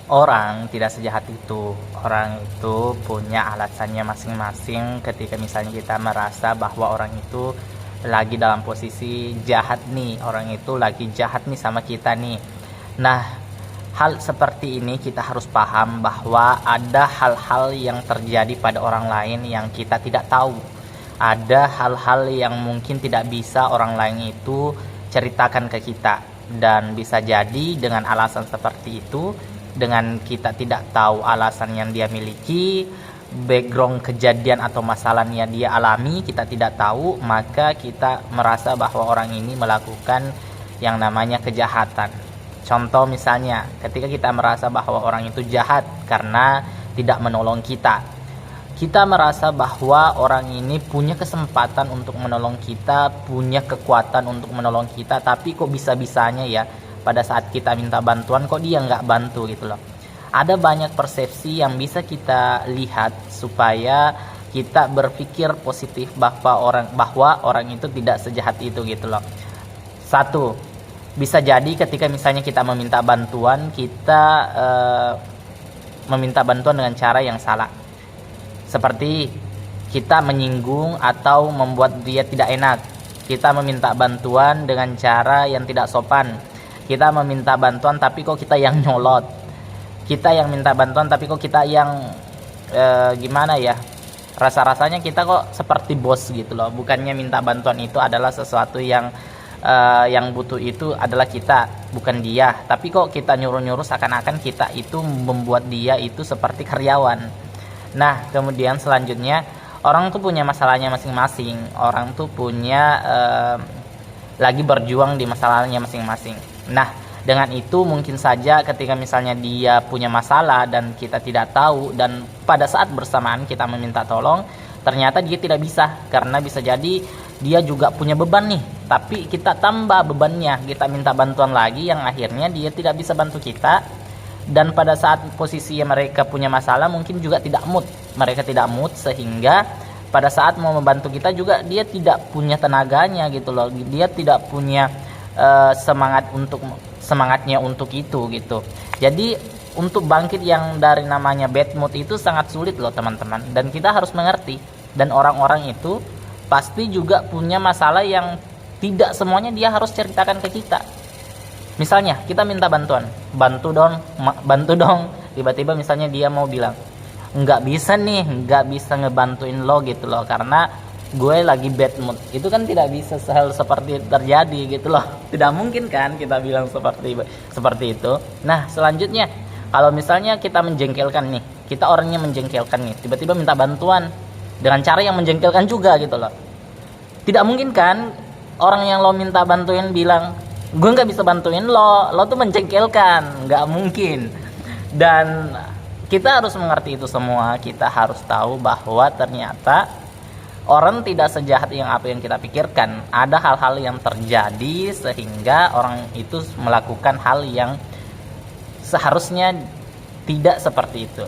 Orang tidak sejahat itu. Orang itu punya alasannya masing-masing ketika misalnya kita merasa bahwa orang itu lagi dalam posisi jahat nih, orang itu lagi jahat nih sama kita nih. Nah, hal seperti ini kita harus paham bahwa ada hal-hal yang terjadi pada orang lain yang kita tidak tahu. Ada hal-hal yang mungkin tidak bisa orang lain itu ceritakan ke kita, dan bisa jadi dengan alasan seperti itu, dengan kita tidak tahu alasan yang dia miliki, background kejadian atau masalahnya dia alami, kita tidak tahu, maka kita merasa bahwa orang ini melakukan yang namanya kejahatan. Contoh misalnya, ketika kita merasa bahwa orang itu jahat karena tidak menolong kita, kita merasa bahwa orang ini punya kesempatan untuk menolong kita, punya kekuatan untuk menolong kita, tapi kok bisa-bisanya ya pada saat kita minta bantuan kok dia nggak bantu gitu loh. Ada banyak persepsi yang bisa kita lihat supaya kita berpikir positif bahwa orang itu tidak sejahat itu gitu loh. Satu, bisa jadi ketika misalnya kita meminta bantuan, kita meminta bantuan dengan cara yang salah, seperti kita menyinggung atau membuat dia tidak enak. Kita meminta bantuan dengan cara yang tidak sopan. Kita meminta bantuan tapi kok kita yang nyolot. Kita yang minta bantuan tapi kok kita yang gimana ya, rasa-rasanya kita kok seperti bos gitu loh. Bukannya minta bantuan itu adalah sesuatu yang butuh itu adalah kita, bukan dia, tapi kok kita nyuruh-nyuruh seakan-akan kita itu membuat dia itu seperti karyawan. Nah, kemudian selanjutnya, orang tuh punya masalahnya masing-masing. Orang tuh punya lagi berjuang di masalahnya masing-masing. Nah, dengan itu mungkin saja ketika misalnya dia punya masalah dan kita tidak tahu, dan pada saat bersamaan kita meminta tolong, ternyata dia tidak bisa, karena bisa jadi dia juga punya beban nih, tapi kita tambah bebannya, kita minta bantuan lagi yang akhirnya dia tidak bisa bantu kita. Dan pada saat posisi mereka punya masalah mungkin juga mereka tidak mood, sehingga pada saat mau membantu kita juga dia tidak punya tenaganya gitu loh, dia tidak punya semangatnya untuk itu gitu. Jadi untuk bangkit yang dari namanya bad mood itu sangat sulit loh teman-teman, dan kita harus mengerti, dan orang-orang itu pasti juga punya masalah yang tidak semuanya dia harus ceritakan ke kita. Misalnya kita minta bantuan, bantu dong, tiba-tiba misalnya dia mau bilang nggak bisa ngebantuin lo gitu loh karena gue lagi bad mood. Itu kan tidak bisa hal seperti terjadi gitu loh, tidak mungkin kan kita bilang seperti itu. Nah, selanjutnya kalau misalnya kita menjengkelkan nih, kita orangnya menjengkelkan nih, tiba-tiba minta bantuan dengan cara yang menjengkelkan juga gitu loh, tidak mungkin kan orang yang lo minta bantuin bilang gue nggak bisa bantuin lo tuh menjengkelkan, nggak mungkin. Dan kita harus mengerti itu semua. Kita harus tahu bahwa ternyata orang tidak sejahat apa yang kita pikirkan. Ada hal-hal yang terjadi sehingga orang itu melakukan hal yang seharusnya tidak seperti itu.